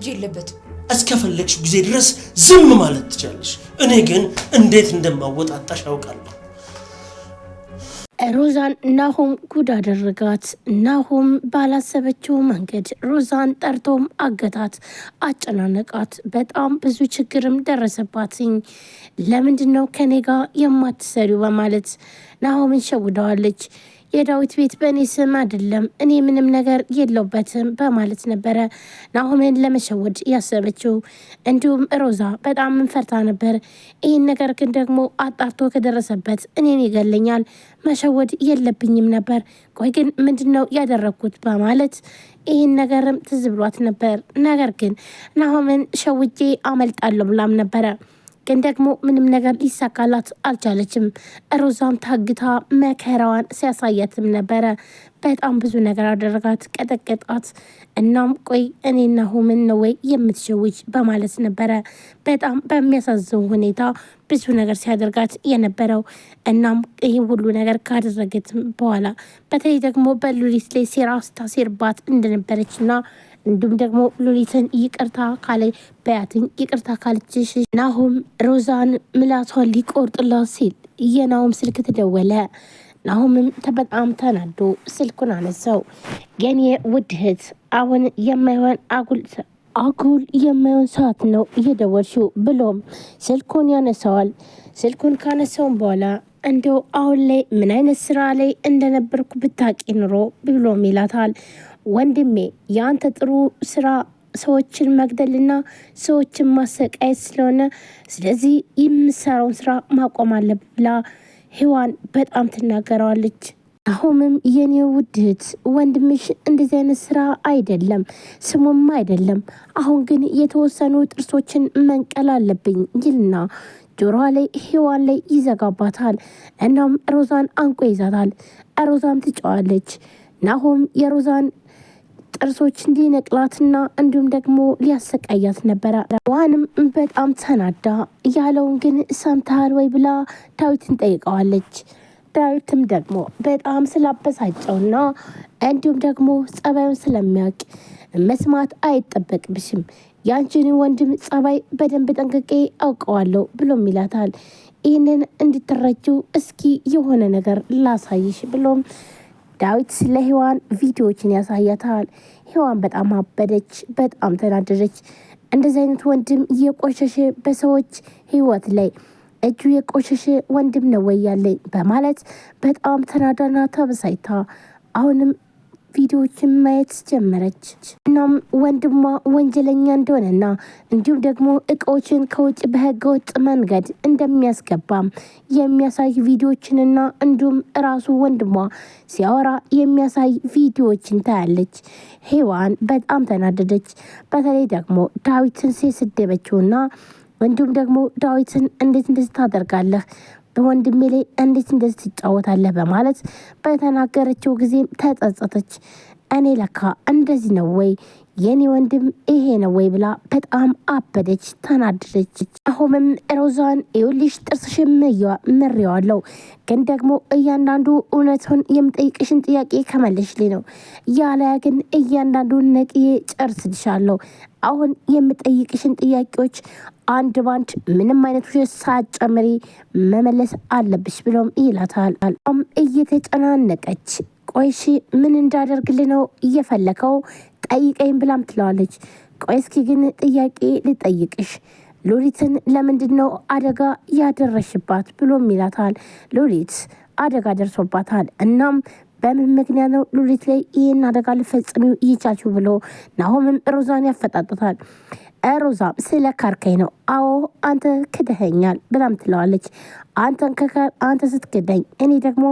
እጅ የለበትም። እስከፈለግሽ ጊዜ ድረስ ዝም ማለት ትችላለሽ። እኔ ግን እንዴት እንደማወጣጣሽ አውቃለሁ። ሮዛን ናሆም ጉድ አደረጋት። ናሆም ባላሰበችው መንገድ ሮዛን ጠርቶም አገታት፣ አጨናነቃት። በጣም ብዙ ችግርም ደረሰባትኝ። ለምንድነው ከኔ ጋር የማትሰሪው በማለት ናሆምን ሸውደዋለች። የዳዊት ቤት በእኔ ስም አይደለም፣ እኔ ምንም ነገር የለውበትም በማለት ነበረ ናሆምን ለመሸወድ ያሰበችው። እንዲሁም ሮዛ በጣም ፈርታ ነበር። ይህን ነገር ግን ደግሞ አጣርቶ ከደረሰበት እኔን ይገለኛል፣ መሸወድ የለብኝም ነበር። ቆይ ግን ምንድነው ያደረግኩት በማለት ይህን ነገርም ትዝ ብሏት ነበር። ነገር ግን ናሆምን ሸውጄ አመልጣለሁ ብላም ነበረ። ግን ደግሞ ምንም ነገር ሊሳካላት አልቻለችም። ሮዛም ታግታ መከራዋን ሲያሳያትም ነበረ። በጣም ብዙ ነገር አደረጋት፣ ቀጠቀጣት። እናም ቆይ እኔ ናሆምን ነው ወይ የምትሸውጅ በማለት ነበረ በጣም በሚያሳዝን ሁኔታ ብዙ ነገር ሲያደርጋት የነበረው። እናም ይህን ሁሉ ነገር ካደረገትም በኋላ በተለይ ደግሞ በሉሊት ላይ ሴራ ስታሴርባት እንደነበረችና እንዲሁም ደግሞ ሉሊትን ይቅርታ ካለ በያትኝ ይቅርታ ካለችሽ ናሆም ሮዛን ምላቷን ሊቆርጥላት ሲል የናሆም ስልክ ተደወለ። ናሆምም በጣም ተናዶ ስልኩን አነሳው። የኔ ውድ እህት አሁን የማይሆን አጉል የማይሆን ሰዓት ነው እየደወልሽው ብሎም ስልኩን ያነሳዋል። ስልኩን ካነሳውን በኋላ እንደው አሁን ላይ ምን አይነት ስራ ላይ እንደነበርኩ ብታቂ ኑሮ ብሎም ይላታል። ወንድሜ የአንተ ጥሩ ስራ ሰዎችን መግደልና ሰዎችን ማሰቃየት ስለሆነ ስለዚህ የምሰራውን ስራ ማቆም አለብህ ብላ ሔዋን በጣም ትናገረዋለች። ናሆምም የኔ ውድ እህት ወንድምሽ እንደዚህ አይነት ስራ አይደለም፣ ስሙም አይደለም። አሁን ግን የተወሰኑ ጥርሶችን መንቀል አለብኝ ይልና ጆሮዋ ላይ ሔዋን ላይ ይዘጋባታል። እናም ሮዛን አንቆ ይዛታል። ሮዛም ትጫዋለች። ናሆም የሮዛን ጥርሶች እንዲነቅላትና እንዲሁም ደግሞ ሊያሰቃያት ነበረ። ዋንም በጣም ተናዳ ያለውን ግን ሰምተሃል ወይ ብላ ዳዊትን ጠይቀዋለች። ዳዊትም ደግሞ በጣም ስላበሳጨውና እንዲሁም ደግሞ ጸባዩን ስለሚያውቅ መስማት አይጠበቅብሽም፣ ያንቺን ወንድም ጸባይ በደንብ ጠንቅቄ አውቀዋለሁ ብሎም ይላታል። ይህንን እንድትረጁ እስኪ የሆነ ነገር ላሳይሽ ብሎም ዳዊት ስለ ሔዋን ቪዲዮዎችን ያሳያታል። ሔዋን በጣም አበደች፣ በጣም ተናደደች። እንደዚህ አይነት ወንድም የቆሸሸ በሰዎች ህይወት ላይ እጁ የቆሸሸ ወንድም ነው ወይ ያለኝ በማለት በጣም ተናዳና ተበሳይታ አሁንም ቪዲዮዎችን ማየት ጀመረች። እናም ወንድሟ ወንጀለኛ እንደሆነና እንዲሁም ደግሞ እቃዎችን ከውጭ በህገ ወጥ መንገድ እንደሚያስገባም የሚያሳይ ቪዲዮዎችንና እንዲሁም ራሱ ወንድሟ ሲያወራ የሚያሳይ ቪዲዮዎችን ታያለች። ሔዋን በጣም ተናደደች። በተለይ ደግሞ ዳዊትን ሲሰደበችውና እንዲሁም ደግሞ ዳዊትን እንዴት እንደዚህ ታደርጋለህ በወንድሜ ላይ እንዴት እንደዚህ ትጫወታለህ በማለት በተናገረችው ጊዜም ተጸጸተች። እኔ ለካ እንደዚህ ነው ወይ የኔ ወንድም ይሄ ነው ወይ ብላ በጣም አበደች፣ ተናደደች። አሁንም ሮዛን ይኸውልሽ ጥርስሽን ምሬዋለሁ፣ ግን ደግሞ እያንዳንዱ እውነቱን የምጠይቅሽን ጥያቄ ከመለሽልኝ ነው፣ ያለያ ግን እያንዳንዱን ነቅዬ ጨርስልሻለሁ። አሁን የምጠይቅሽን ጥያቄዎች አንድ ባንድ ምንም አይነት ውሸት ሳትጨምሪ መመለስ አለብሽ ብሎም ይላታል። እየተጨናነቀች ቆይሽ ምን እንዳደርግልህ ነው እየፈለከው ጠይቀኝ ብላም ትለዋለች። ቆይ እስኪ ግን ጥያቄ ልጠይቅሽ፣ ሉሊትን ለምንድን ነው አደጋ ያደረሽባት ብሎም ይላታል። ሉሊት አደጋ ደርሶባታል። እናም በምን ምክንያት ነው ሉሊት ላይ ይህን አደጋ ልፈጽሚው ይቻችሁ ብሎ ናሆምም ሮዛን ያፈጣጥታል። ሮዛም ስለ ካርከኝ ነው። አዎ አንተ ክደኸኛል ብላም ትለዋለች። አንተ ስትክደኝ እኔ ደግሞ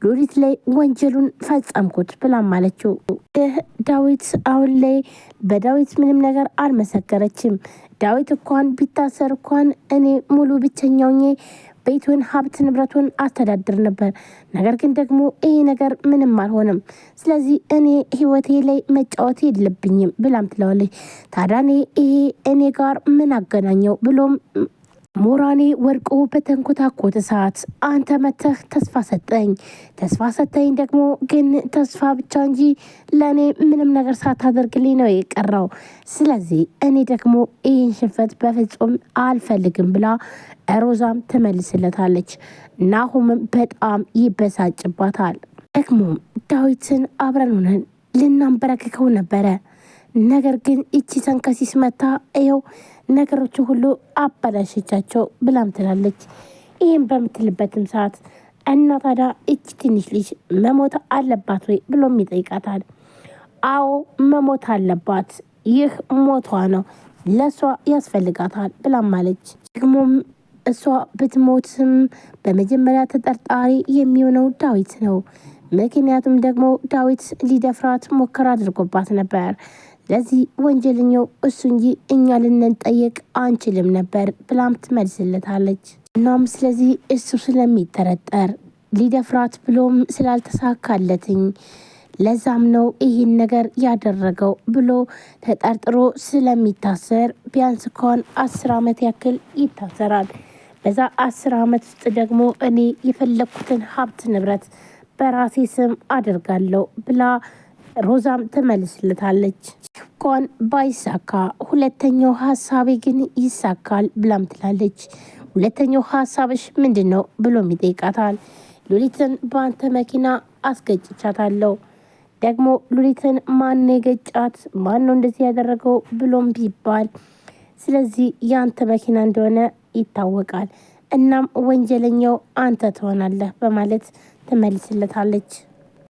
ሉሊት ላይ ወንጀሉን ፈጸምኩት ብላም አለችው። ዳዊት አሁን ላይ በዳዊት ምንም ነገር አልመሰከረችም። ዳዊት እንኳን ቢታሰር እንኳን እኔ ሙሉ ብቸኛው ቤቱን ሀብት ንብረቱን አስተዳድር ነበር። ነገር ግን ደግሞ ይሄ ነገር ምንም አልሆነም። ስለዚህ እኔ ህይወቴ ላይ መጫወት የለብኝም ብላም ትለዋለች። ታዲያ ይሄ እኔ ጋር ምን አገናኘው ብሎም ሞራኔ ወርቆ በተንኮታኮተ ሰዓት አንተ መተህ ተስፋ ሰጠኝ ደግሞ ግን ተስፋ ብቻ እንጂ ለእኔ ምንም ነገር ሳታደርግልኝ ነው የቀረው። ስለዚህ እኔ ደግሞ ይህን ሽንፈት በፍጹም አልፈልግም ብላ ሮዛም ትመልስለታለች። ናሆምም በጣም ይበሳጭባታል። ደግሞም ዳዊትን አብረን ሆነን ልናንበረክከው ነበረ፣ ነገር ግን እቺ ተንከሲስ መታ ይኸው ነገሮችን ሁሉ አበላሸቻቸው ብላም ትላለች። ይህም በምትልበትም ሰዓት እና ታዲያ እቺ ትንሽ ልጅ መሞት አለባት ወይ ብሎም ይጠይቃታል። አዎ መሞት አለባት፣ ይህ ሞቷ ነው፣ ለእሷ ያስፈልጋታል ብላም አለች። ደግሞም እሷ ብትሞትም በመጀመሪያ ተጠርጣሪ የሚሆነው ዳዊት ነው። ምክንያቱም ደግሞ ዳዊት ሊደፍራት ሙከራ አድርጎባት ነበር። ለዚህ ወንጀለኛው እሱ እንጂ እኛ ልንጠየቅ አንችልም ነበር ብላም ትመልስለታለች። እናም ስለዚህ እሱ ስለሚጠረጠር ሊደፍራት ብሎም ስላልተሳካለትኝ ለዛም ነው ይህን ነገር ያደረገው ብሎ ተጠርጥሮ ስለሚታሰር ቢያንስ እንኳን 10 ዓመት ያክል ይታሰራል። በዛ 10 ዓመት ውስጥ ደግሞ እኔ የፈለግኩትን ሀብት ንብረት በራሴ ስም አድርጋለሁ ብላ ሮዛም ትመልስለታለች። እንኳን ባይሳካ ሁለተኛው ሀሳቤ ግን ይሳካል ብላም ትላለች። ሁለተኛው ሀሳብሽ ምንድን ነው ብሎም ይጠይቃታል። ሉሊትን በአንተ መኪና አስገጭቻታለሁ። ደግሞ ሉሊትን ማን የገጫት ማን ነው እንደዚህ ያደረገው ብሎም ቢባል ስለዚህ የአንተ መኪና እንደሆነ ይታወቃል። እናም ወንጀለኛው አንተ ትሆናለህ በማለት ትመልስለታለች።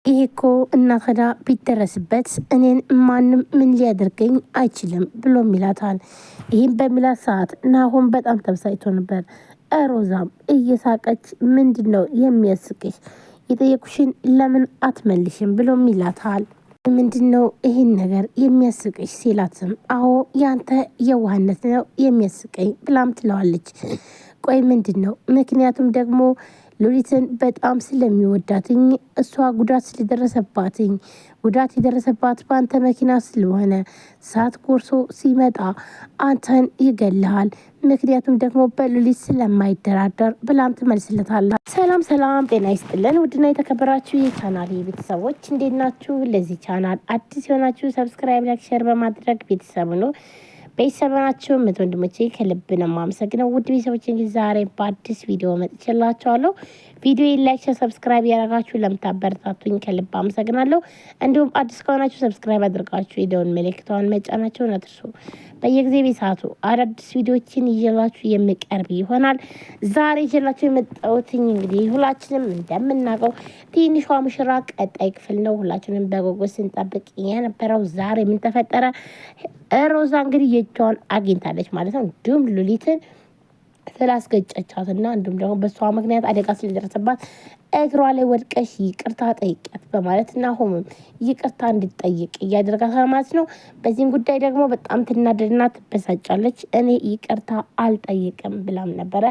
ይሄ እኮ እናከዳ ቢደረስበት እኔን ማንም ምን ሊያደርገኝ አይችልም ብሎም ይላታል። ይህም በሚላት ሰዓት ናሆም በጣም ተብሳይቶ ነበር። ሮዛም እየሳቀች ምንድን ነው የሚያስቅሽ? የጠየቁሽን ለምን አትመልሽም ብሎም ይላታል። ምንድን ነው ይህን ነገር የሚያስቅሽ ሲላትም አዎ ያንተ የዋህነት ነው የሚያስቀኝ ብላም ትለዋለች። ቆይ ምንድን ነው? ምክንያቱም ደግሞ ሉሊትን በጣም ስለሚወዳትኝ እሷ ጉዳት ስለደረሰባትኝ ጉዳት የደረሰባት በአንተ መኪና ስለሆነ ሰዓት ጎርሶ ሲመጣ አንተን ይገልሃል። ምክንያቱም ደግሞ በሉሊት ስለማይደራደር ብላም ትመልስለታለች። ሰላም ጤና ይስጥልን ውድና የተከበራችሁ የቻናል ቤተሰቦች እንዴት ናችሁ? ለዚህ ቻናል አዲስ የሆናችሁ ሰብስክራይብ፣ ላይክ፣ ሼር በማድረግ ቤተሰቡ ነው ቤተሰባችሁ ወንድሞቼ ከልብ ነው የማመሰግነው። ውድ ቤተሰቦች እንግዲህ ዛሬ በአዲስ ቪዲዮ መጥቼላችኋለሁ። ቪዲዮ ላይክ፣ ሰብስክራይብ ያደረጋችሁ ለምታበረታቱኝ ከልብ አመሰግናለሁ። እንዲሁም አዲስ ከሆናችሁ ሰብስክራይብ አድርጋችሁ የደወል ምልክቷን መጫናችሁን አትርሱ። በየጊዜ በሰዓቱ አዳዲስ ቪዲዮችን ይዤላችሁ የሚቀርብ ይሆናል። ዛሬ ይዤላችሁ የመጣሁት እንግዲህ ሁላችንም እንደምናውቀው ትንሿ ሙሽራ ቀጣይ ክፍል ነው። ሁላችንም በጉጉት ስንጠብቅ የነበረው ዛሬ ምን ተፈጠረ? ሮዛ እንግዲህ የእጇን አግኝታለች ማለት ነው። እንዲሁም ሉሊትን ስላስገጨቻትና እንዲሁም ደግሞ በሷ ምክንያት አደጋ ስለደረሰባት እግሯ ላይ ወድቀሽ ይቅርታ ጠይቂያት በማለት ናሆምም ይቅርታ እንድትጠይቅ እያደረጋታል ማለት ነው። በዚህም ጉዳይ ደግሞ በጣም ትናደድና ትበሳጫለች። እኔ ይቅርታ አልጠይቅም ብላም ነበረ፣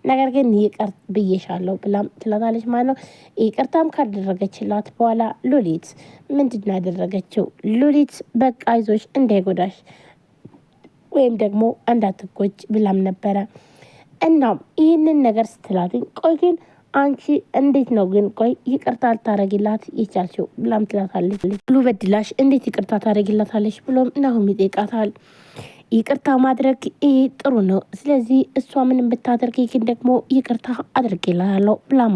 ነገር ግን ይቅር ብዬሻለሁ ብላም ትላታለች ማለት ነው። ይቅርታም ካደረገችላት በኋላ ሉሊት ምንድን ያደረገችው? ሉሊት በቃ አይዞሽ እንዳይጎዳሽ ወይም ደግሞ እንዳትጎጅ ብላም ነበረ። እናም ይህንን ነገር ስትላትኝ ቆይ ግን አንቺ እንዴት ነው ግን ቆይ ይቅርታ ልታረጊላት የቻልሽው ብላም ትላታለች። ሁሉ በድላሽ እንዴት ይቅርታ ታረጊላታለች ብሎም ናሆም ይጠይቃታል። ይቅርታ ማድረግ ይሄ ጥሩ ነው፣ ስለዚህ እሷ ምንም ብታደርግ ግን ደግሞ ይቅርታ አድርጌላታለሁ ብላም